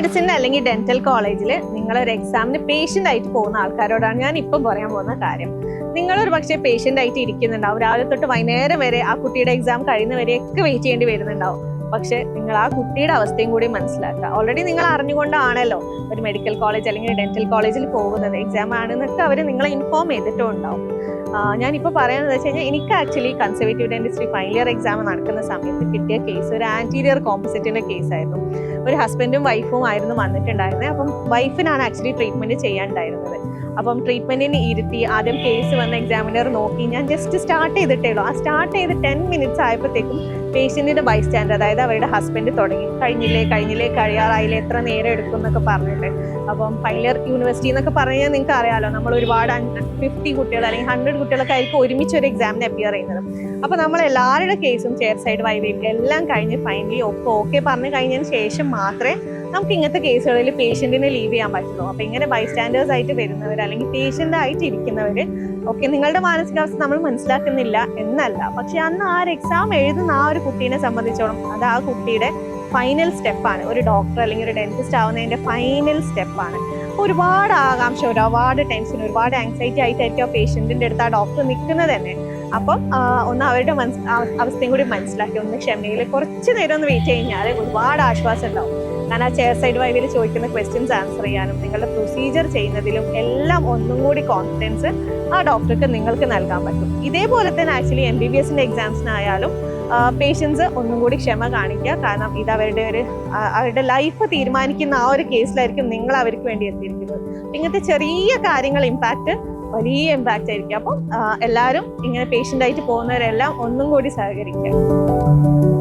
Medicine അല്ലെങ്കിൽ dental കോളേജിൽ നിങ്ങളൊരു എക്സാമിന് പേഷ്യൻ്റ് ആയിട്ട് പോകുന്ന ആൾക്കാരോടാണ് ഞാൻ ഇപ്പം പറയാൻ പോകുന്ന കാര്യം. നിങ്ങളൊരു പക്ഷേ പേഷ്യൻ്റ് ആയിട്ട് ഇരിക്കുന്നുണ്ടാവും, രാവിലെ തൊട്ട് വൈകുന്നേരം വരെ ആ കുട്ടിയുടെ എക്സാം കഴിയുന്നവരെയൊക്കെ വെയിറ്റ് ചെയ്യേണ്ടി വരുന്നുണ്ടാവും. പക്ഷെ നിങ്ങൾ ആ കുട്ടിയുടെ അവസ്ഥയും കൂടി മനസ്സിലാക്കുക. ഓൾറെഡി നിങ്ങൾ അറിഞ്ഞുകൊണ്ടാണല്ലോ ഒരു മെഡിക്കൽ കോളേജ് അല്ലെങ്കിൽ ഡെന്റൽ കോളേജിൽ പോകുന്നത്, എക്സാം ആണെന്നൊക്കെ അവർ നിങ്ങളെ ഇൻഫോം ചെയ്തിട്ടും ഉണ്ടാവും. ഞാനിപ്പോൾ പറയുന്നത് വെച്ച് കഴിഞ്ഞാൽ എനിക്ക് actually conservative dentistry final year exam നടക്കുന്ന സമയത്ത് കിട്ടിയ കേസ് ഒരു ആൻറ്റീരിയർ കോമ്പോസിറ്റിൻ്റെ കേസായിരുന്നു. ഒരു ഹസ്ബൻഡും വൈഫും ആയിരുന്നു വന്നിട്ടുണ്ടായിരുന്നത്. അപ്പം വൈഫിനാണ് ആക്ച്വലി ട്രീറ്റ്മെൻറ്റ് ചെയ്യാനുണ്ടായിരുന്നത്. അപ്പം ട്രീറ്റ്മെൻറ്റിന് ഇരുത്തി ആദ്യം കേസ് വന്ന എക്സാമിനർ നോക്കി. ഞാൻ ജസ്റ്റ് സ്റ്റാർട്ട് ചെയ്തിട്ടേ ഉള്ളൂ. ആ സ്റ്റാർട്ട് ചെയ്ത് 10 മിനിറ്റ്സ് ആയപ്പോഴത്തേക്കും പേഷ്യൻറ്റിൻ്റെ ബൈസ്റ്റാൻഡർ, അതായത് അവരുടെ ഹസ്ബൻഡ് തുടങ്ങി കഴിഞ്ഞില്ലേ കഴിയാറായില്ലേ, എത്ര നേരം എടുക്കും എന്നൊക്കെ പറഞ്ഞിട്ട്. അപ്പം ഫൈനൽ ഇയർ യൂണിവേഴ്സിറ്റി എന്നൊക്കെ പറഞ്ഞാൽ നിങ്ങൾക്ക് അറിയാമല്ലോ, നമ്മൾ ഒരുപാട് 50 കുട്ടികൾ അല്ലെങ്കിൽ 100 കുട്ടികളൊക്കെ ആയിരിക്കും ഒരുമിച്ച് ഒരു എക്സാമിന് അപ്പിയർ ചെയ്യുന്നത്. അപ്പോൾ നമ്മൾ എല്ലാവരുടെ കേസും ചെയർ സൈഡ് വൈവേയും എല്ലാം കഴിഞ്ഞ് ഫൈനലി ഓക്കെ പറഞ്ഞു കഴിഞ്ഞതിന് ശേഷം മാത്രമേ നമുക്ക് ഇങ്ങനത്തെ കേസുകളിൽ പേഷ്യൻറ്റിനെ ലീവ് ചെയ്യാൻ പറ്റുള്ളൂ. അപ്പോൾ ഇങ്ങനെ ബൈസ്റ്റാൻഡേഴ്സ് ആയിട്ട് വരുന്നവർ അല്ലെങ്കിൽ പേഷ്യൻ്റ് ആയിട്ട് ഇരിക്കുന്നവർ, ഓക്കെ, നിങ്ങളുടെ മാനസികാവസ്ഥ നമ്മൾ മനസ്സിലാക്കുന്നില്ല എന്നല്ല, പക്ഷെ അന്ന് ആ ഒരു എക്സാം എഴുതുന്ന ആ ഒരു കുട്ടീനെ സംബന്ധിച്ചോളം അത് ആ കുട്ടിയുടെ ഫൈനൽ സ്റ്റെപ്പാണ്. ഒരു ഡോക്ടർ അല്ലെങ്കിൽ ഒരു ഡെന്റിസ്റ്റ് ആവുന്നതിൻ്റെ ഫൈനൽ സ്റ്റെപ്പാണ്. ഒരുപാട് ആകാംക്ഷ, ഒരുപാട് ടെൻഷൻ, ഒരുപാട് ആങ്സൈറ്റി ആയിട്ടായിരിക്കും ആ പേഷ്യൻറ്റിൻ്റെ അടുത്ത് ആ ഡോക്ടർ നിൽക്കുന്നത് തന്നെ. അപ്പം ഒന്ന് അവരുടെ അവസ്ഥയും കൂടി മനസ്സിലാക്കി ഒന്ന് ക്ഷമയിൽ കുറച്ച് നേരം ഒന്ന് വെയിറ്റ് കഴിഞ്ഞാൽ ഒരുപാട് ആശ്വാസം ഉണ്ടാവും. കാരണം ആ ചെയർ സൈഡ് വൈവിൽ ചോദിക്കുന്ന ക്വസ്റ്റ്യൻസ് ആൻസർ ചെയ്യാനും നിങ്ങളുടെ പ്രൊസീജിയർ ചെയ്യുന്നതിലും എല്ലാം ഒന്നും കൂടി കോൺഫിഡൻസ് ആ ഡോക്ടർക്ക് നിങ്ങൾക്ക് നൽകാൻ പറ്റും. ഇതേപോലെ തന്നെ ആക്ച്വലി MBBSൻ്റെ എക്സാംസിനായാലും പേഷ്യൻസ് ഒന്നും കൂടി ക്ഷമ കാണിക്കുക. കാരണം ഇത് അവരുടെ ലൈഫ് തീരുമാനിക്കുന്ന ആ ഒരു കേസിലായിരിക്കും നിങ്ങൾ അവർക്ക് വേണ്ടി എത്തിയിരിക്കുന്നത്. ഇങ്ങനത്തെ ചെറിയ കാര്യങ്ങൾ വലിയ ഇമ്പാക്റ്റ് ആയിരിക്കും. അപ്പം എല്ലാവരും ഇങ്ങനെ പേഷ്യൻ്റ് ആയിട്ട് പോകുന്നവരെല്ലാം ഒന്നും കൂടി സഹകരിക്കുക.